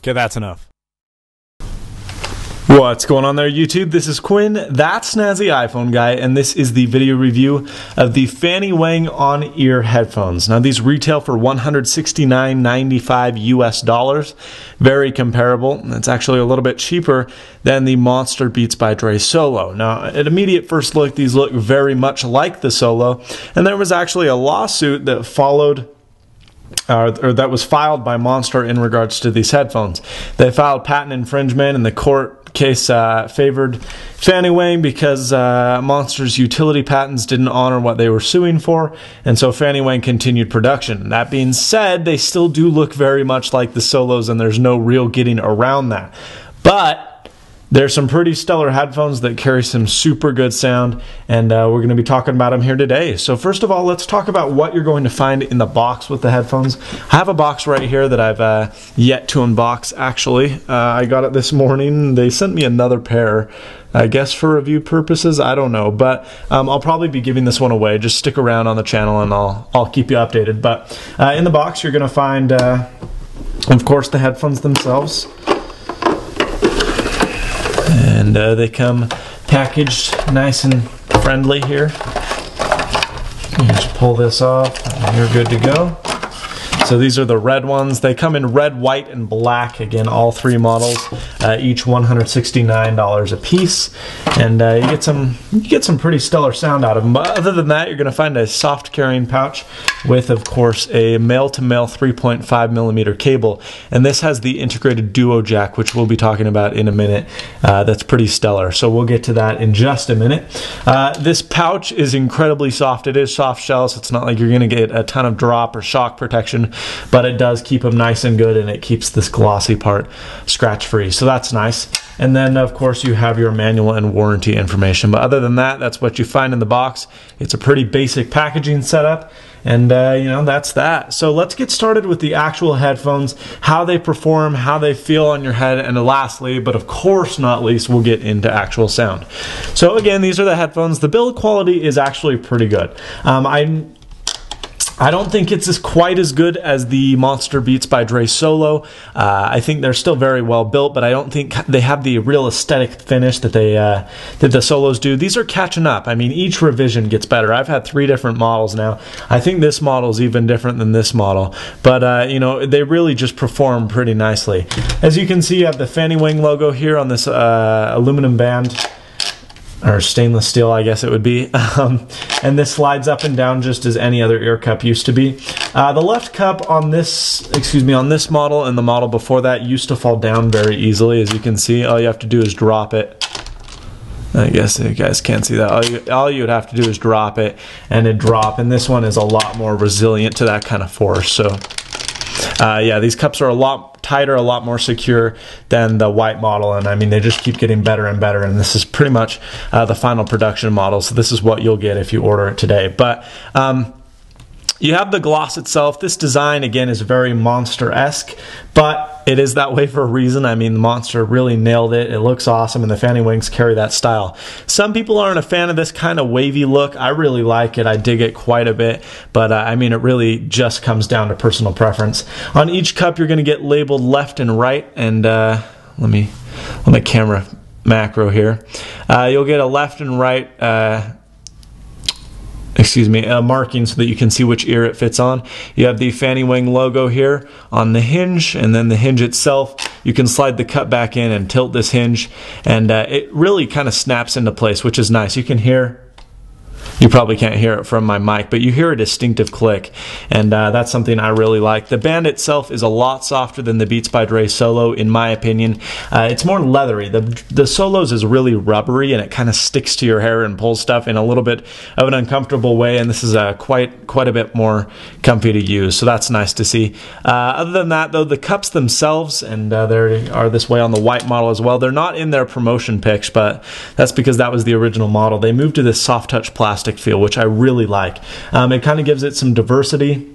Okay, that's enough. What's going on there, YouTube? This is Quinn, that snazzy iPhone guy, and this is the video review of the Fanny Wang on-ear headphones. Now, these retail for $169.95 US. Very comparable. It's actually a little bit cheaper than the Monster Beats by Dre Solo. Now, at immediate first look, these look very much like the Solo, and there was actually a lawsuit that followed or that was filed by Monster in regards to these headphones. They filed patent infringement, and the court case favored Fanny Wang because Monster's utility patents didn't honor what they were suing for, and so Fanny Wang continued production. That being said, they still do look very much like the Solos, and there's no real getting around that. But there's some pretty stellar headphones that carry some super good sound, and we're going to be talking about them here today. So first of all, let's talk about what you're going to find in the box with the headphones. I have a box right here that I've yet to unbox, actually. I got it this morning. They sent me another pair, I guess for review purposes, I don't know. But I'll probably be giving this one away. Just stick around on the channel and I'll keep you updated. But in the box, you're going to find, of course, the headphones themselves. And they come packaged nice and friendly here. You just pull this off and you're good to go. So these are the red ones. They come in red, white, and black. Again, all three models, each $169 a piece, and you get some pretty stellar sound out of them. But other than that, you're going to find a soft carrying pouch with, of course, a male-to-male 3.5mm cable, and this has the integrated duo jack, which we'll be talking about in a minute. That's pretty stellar. So we'll get to that in just a minute. This pouch is incredibly soft. It is soft shell, so it's not like you're going to get a ton of drop or shock protection, but it does keep them nice and good, and it keeps this glossy part scratch free, so that's nice. And then of course you have your manual and warranty information, but other than that, that's what you find in the box. It's a pretty basic packaging setup, and you know, that's that. So let's get started with the actual headphones, how they perform, how they feel on your head, and lastly, but of course not least, we'll get into actual sound. So again, these are the headphones. The build quality is actually pretty good. I don't think it's quite as good as the Monster Beats by Dre Solo. I think they're still very well built, but I don't think they have the real aesthetic finish that the Solos do. These are catching up. I mean, each revision gets better. I've had 3 different models now. I think this model is even different than this model, but you know, they really just perform pretty nicely. As you can see, you have the Fanny Wang logo here on this aluminum band, or stainless steel, I guess it would be. And this slides up and down just as any other ear cup used to be. The left cup on this, on this model and the model before that used to fall down very easily. As you can see, all you have to do is drop it. I guess you guys can't see that. All you would have to do is drop it and it'd drop. And this one is a lot more resilient to that kind of force. So yeah, these cups are a lot tighter, a lot more secure than the white model, and I mean, they just keep getting better and better, and this is pretty much the final production model, so this is what you'll get if you order it today. But you have the gloss itself. This design, again, is very Monster-esque, but it is that way for a reason. I mean, the Monster really nailed it. It looks awesome, and the Fanny Wangs carry that style. Some people aren't a fan of this kind of wavy look. I really like it. I dig it quite a bit, but I mean, it really just comes down to personal preference. On each cup, you're going to get labeled left and right, and let me camera macro here. You'll get a left and right marking so that you can see which ear it fits on. You have the Fanny Wang logo here on the hinge, and then the hinge itself, you can slide the cup back in and tilt this hinge, and it really kind of snaps into place, which is nice. You can hear, you probably can't hear it from my mic, but you hear a distinctive click, and that's something I really like. The band itself is a lot softer than the Beats by Dre Solo, in my opinion. It's more leathery. The Solos is really rubbery, and it kind of sticks to your hair and pulls stuff in a little bit of an uncomfortable way, and this is quite a bit more comfy to use, so that's nice to see. Other than that, though, the cups themselves, and they are this way on the white model as well, they're not in their promotion pics, but that's because that was the original model. They moved to this soft touch plastic feel, which I really like. It kind of gives it some diversity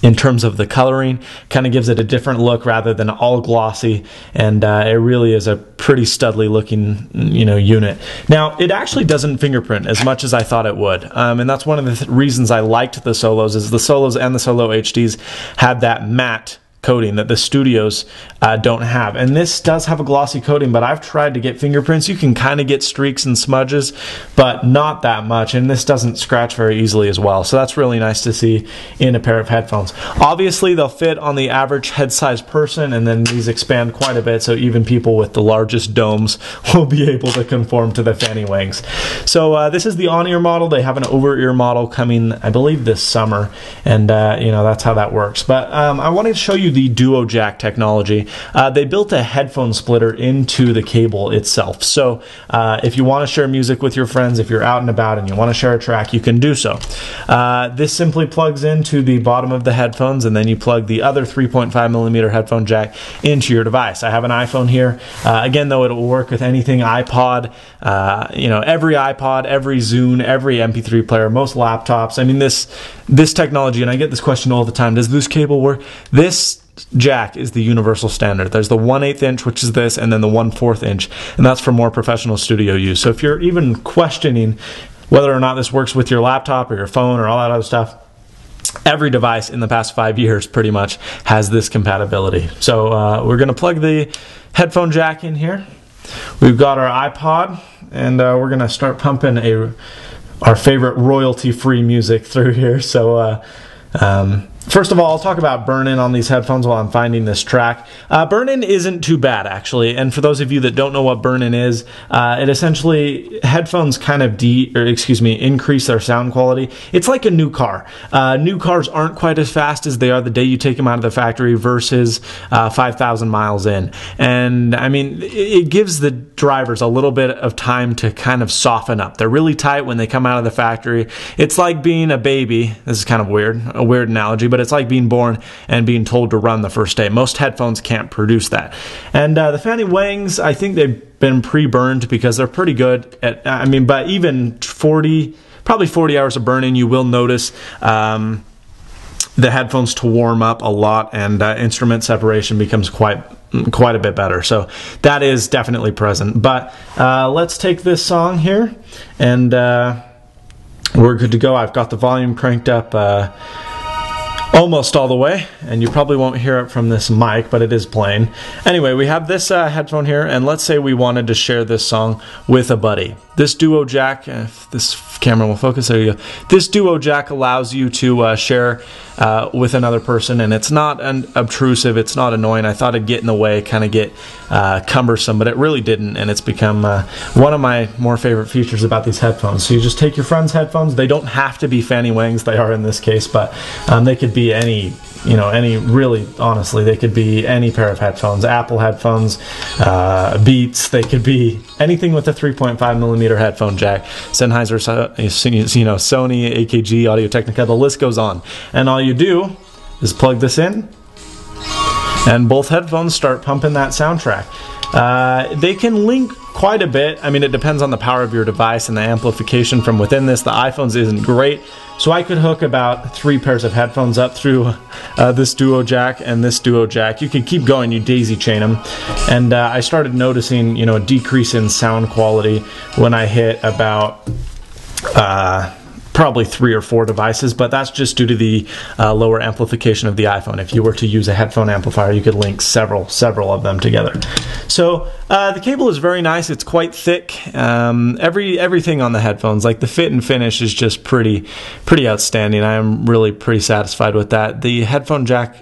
in terms of the coloring, kind of gives it a different look rather than all glossy, and it really is a pretty studly looking, you know, unit. Now, it actually doesn't fingerprint as much as I thought it would, and that's one of the reasons I liked the Solos, is the Solos and the Solo HDs had that matte coating that the studios don't have. And this does have a glossy coating, but I've tried to get fingerprints. You can kind of get streaks and smudges, but not that much. And this doesn't scratch very easily as well. So that's really nice to see in a pair of headphones. Obviously, they'll fit on the average head size person, and then these expand quite a bit, so even people with the largest domes will be able to conform to the Fanny Wangs. So this is the on-ear model. They have an over-ear model coming, I believe, this summer, and you know, that's how that works. But I wanted to show you the Duo Jack technology. They built a headphone splitter into the cable itself. So if you want to share music with your friends, if you're out and about and you want to share a track, you can do so. This simply plugs into the bottom of the headphones, and then you plug the other 3.5mm headphone jack into your device. I have an iPhone here. Again, though, it will work with anything iPod, you know, every iPod, every Zune, every MP3 player, most laptops. I mean, this technology, and I get this question all the time, does this cable work? This jack is the universal standard. There's the 1/8 inch, which is this, and then the 1/4 inch, and that's for more professional studio use. So if you're even questioning whether or not this works with your laptop or your phone or all that other stuff, every device in the past 5 years pretty much has this compatibility. So we're going to plug the headphone jack in here. We've got our iPod, and we're going to start pumping our favorite royalty-free music through here. So first of all, I'll talk about burn-in on these headphones while I'm finding this track. Burn-in isn't too bad, actually. And for those of you that don't know what burn-in is, it essentially, headphones kind of increase their sound quality. It's like a new car. New cars aren't quite as fast as they are the day you take them out of the factory versus 5,000 miles in. And I mean, it gives the drivers a little bit of time to kind of soften up. They're really tight when they come out of the factory. It's like being a baby. This is kind of weird, a weird analogy, but it's like being born and being told to run the first day. Most headphones can't produce that. And the Fanny Wangs, I think they've been pre-burned because they're pretty good at, I mean, but even probably 40 hours of burn-in, you will notice the headphones to warm up a lot, and instrument separation becomes quite a bit better. So that is definitely present. But let's take this song here, and we're good to go. I've got the volume cranked up almost all the way, and you probably won't hear it from this mic, but it is playing. Anyway, we have this headphone here, and let's say we wanted to share this song with a buddy. This Duo Jack, if this camera will focus, there you go. This Duo Jack allows you to share with another person, and it's not obtrusive, it's not annoying. I thought it'd get in the way, kind of get cumbersome, but it really didn't, and it's become one of my more favorite features about these headphones. So you just take your friend's headphones. They don't have to be Fanny Wangs, they are in this case, but they could be any, you know, really, honestly, they could be any pair of headphones, Apple headphones, Beats, they could be anything with a 3.5mm headphone jack, Sennheiser, you know, Sony, AKG, Audio-Technica, the list goes on. And all you do is plug this in, and both headphones start pumping that soundtrack. They can link quite a bit. I mean, it depends on the power of your device and the amplification from within this. The iPhones isn't great, so I could hook about 3 pairs of headphones up through this Duo Jack and this Duo Jack. You can keep going, you daisy chain them, and I started noticing, you know, a decrease in sound quality when I hit about probably 3 or 4 devices, but that's just due to the lower amplification of the iPhone. If you were to use a headphone amplifier, you could link several of them together. So the cable is very nice. It's quite thick. Everything on the headphones, like the fit and finish, is just pretty outstanding. I am really pretty satisfied with that. The headphone jack,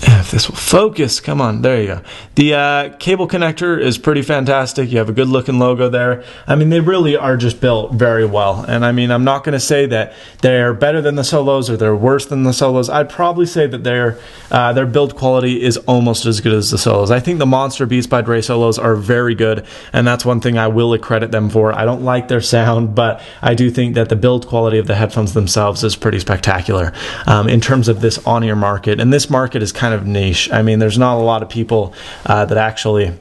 if this will focus, come on, there you go. The cable connector is pretty fantastic. You have a good looking logo there. I mean, they really are just built very well. And I mean, I'm not going to say that they're better than the Solos or they're worse than the Solos. I'd probably say that their build quality is almost as good as the Solos. I think the Monster Beats by Dre Solos are very good, and that's one thing I will credit them for. I don't like their sound, but I do think that the build quality of the headphones themselves is pretty spectacular in terms of this on-ear market. And this market is kind of niche. I mean, there's not a lot of people that actually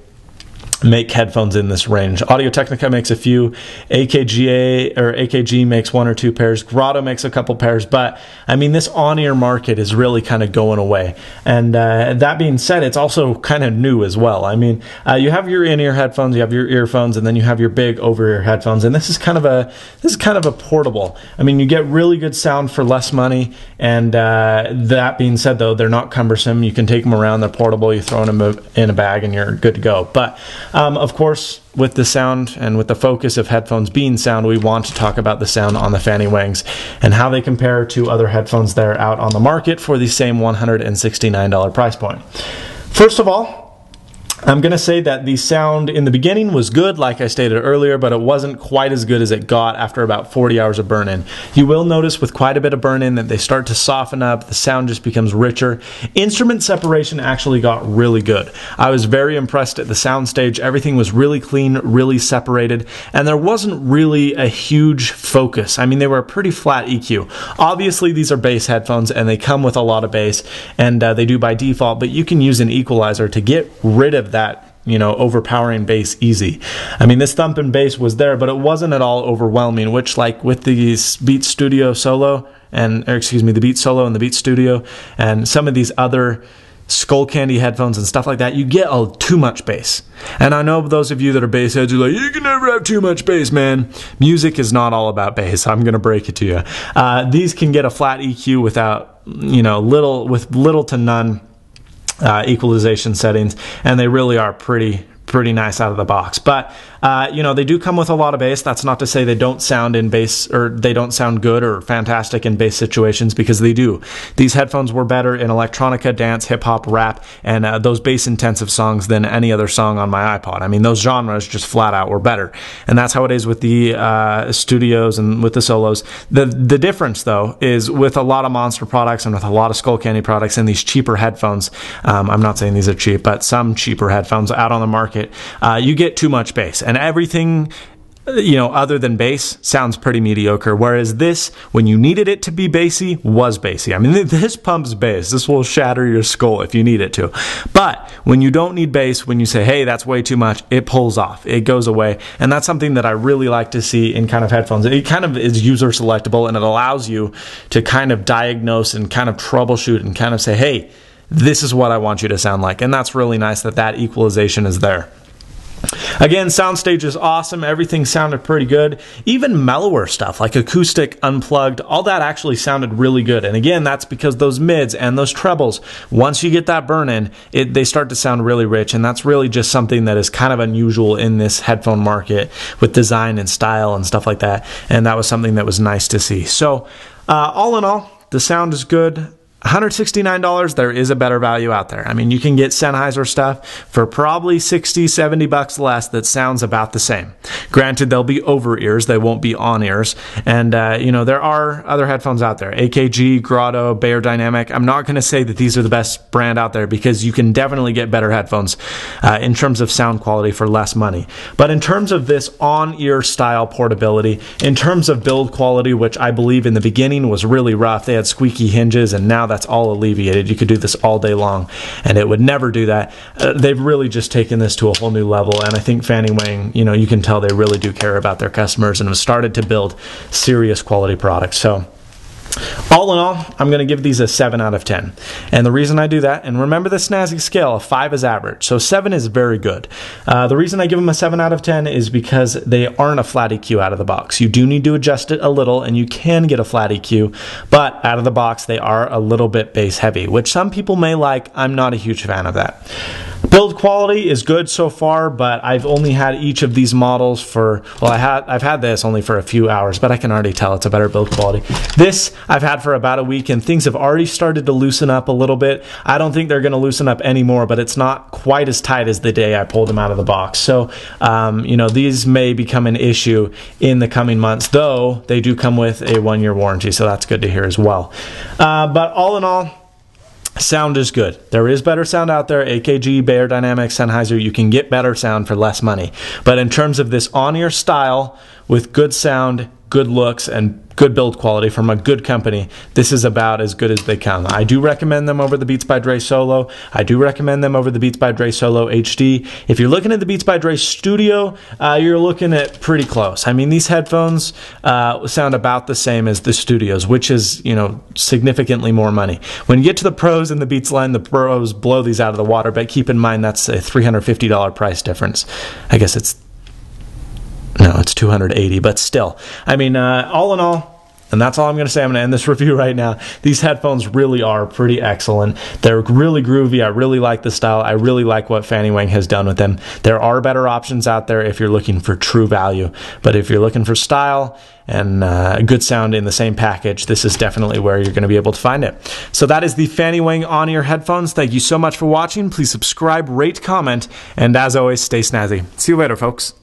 make headphones in this range. Audio-Technica makes a few, AKG makes 1 or 2 pairs, Grotto makes a couple pairs, but I mean, this on-ear market is really kind of going away. And that being said, it's also kind of new as well. I mean, you have your in-ear headphones, you have your earphones, and then you have your big over-ear headphones, and this is kind of a portable. I mean, you get really good sound for less money, and that being said, though, they're not cumbersome. You can take them around, they're portable, you throw them in a bag, and you're good to go. But of course, with the sound and with the focus of headphones being sound, we want to talk about the sound on the Fanny Wangs and how they compare to other headphones that are out on the market for the same $169 price point. First of all, I'm going to say that the sound in the beginning was good, like I stated earlier, but it wasn't quite as good as it got after about 40 hours of burn-in. You will notice with quite a bit of burn-in that they start to soften up, the sound just becomes richer. Instrument separation actually got really good. I was very impressed at the sound stage. Everything was really clean, really separated, and there wasn't really a huge focus. I mean, they were a pretty flat EQ. Obviously, these are bass headphones, and they come with a lot of bass, and they do by default, but you can use an equalizer to get rid of that, you know, overpowering bass easy. I mean, this thumping bass was there, but it wasn't at all overwhelming, which, like with the Beat Studio Solo, the Beat Solo and the Beat Studio, and some of these other Skull Candy headphones and stuff like that, you get too much bass. And I know those of you that are bass heads are like, you can never have too much bass, man. Music is not all about bass. I'm going to break it to you. These can get a flat EQ without, you know, little to none equalization settings, and they really are pretty nice out of the box. But you know, they do come with a lot of bass. That's not to say they don't sound in bass, or they don't sound good or fantastic in bass situations, because they do. These headphones were better in electronica, dance, hip hop, rap, and those bass intensive songs than any other song on my iPod. I mean, those genres just flat out were better, and that's how it is with the studios and with the solos. The difference, though, is with a lot of Monster products and with a lot of Skull Candy products and these cheaper headphones. I'm not saying these are cheap, but some cheaper headphones out on the market, you get too much bass, and everything, you know, other than bass sounds pretty mediocre. Whereas this, when you needed it to be bassy, was bassy. I mean, this pumps bass. This will shatter your skull if you need it to. But when you don't need bass, when you say, hey, that's way too much, it pulls off. It goes away. And that's something that I really like to see in kind of headphones. It kind of is user selectable, and it allows you to kind of diagnose and kind of troubleshoot and kind of say, hey, this is what I want you to sound like. And that's really nice that equalization is there. Again, soundstage is awesome. Everything sounded pretty good. Even mellower stuff like acoustic, unplugged, all that actually sounded really good. And again, that's because those mids and those trebles, once you get that burn in, they start to sound really rich. And that's really just something that is kind of unusual in this headphone market with design and style and stuff like that. And that was something that was nice to see. So all in all, the sound is good. $169, there is a better value out there. I mean, you can get Sennheiser stuff for probably $60, $70 less that sounds about the same. Granted, they'll be over ears, they won't be on ears. And, you know, there are other headphones out there. AKG, Grotto, Beyerdynamic. I'm not going to say that these are the best brand out there, because you can definitely get better headphones in terms of sound quality for less money. But in terms of this on-ear style portability, in terms of build quality, which I believe in the beginning was really rough, they had squeaky hinges, and now that's all alleviated. You could do this all day long, and it would never do that. They've really just taken this to a whole new level, and I think Fanny Wang, you know, you can tell they really do care about their customers and have started to build serious quality products. So all in all, I'm going to give these a 7 out of 10. And the reason I do that, and remember the Snazzy scale, 5 is average, so 7 is very good. The reason I give them a 7 out of 10 is because they aren't a flat EQ out of the box. You do need to adjust it a little, and you can get a flat EQ, but out of the box, they are a little bit bass heavy, which some people may like. I'm not a huge fan of that. Build quality is good so far, but I've only had each of these models for, well, I've had this only for a few hours, but I can already tell it's a better build quality. This I've had for about a week, and things have already started to loosen up a little bit. I don't think they're going to loosen up anymore, but it's not quite as tight as the day I pulled them out of the box. So, you know, these may become an issue in the coming months, though they do come with a 1-year warranty, so that's good to hear as well. But all in all, sound is good. There is better sound out there. AKG, Beyerdynamic, Sennheiser, you can get better sound for less money. But in terms of this on-ear style with good sound, good looks and good build quality from a good company, this is about as good as they come. I do recommend them over the Beats by Dre Solo. I do recommend them over the Beats by Dre Solo HD. If you're looking at the Beats by Dre Studio, you're looking at pretty close. I mean, these headphones sound about the same as the Studios, which is, you know, significantly more money. When you get to the Pros in the Beats line, the Pros blow these out of the water, but keep in mind that's a $350 price difference. I guess it's $280, but still. I mean, all in all, and that's all I'm going to say. I'm going to end this review right now. These headphones really are pretty excellent. They're really groovy. I really like the style. I really like what Fanny Wang has done with them. There are better options out there if you're looking for true value, but if you're looking for style and good sound in the same package, this is definitely where you're going to be able to find it. So that is the Fanny Wang on-ear headphones. Thank you so much for watching. Please subscribe, rate, comment, and as always, stay snazzy. See you later, folks.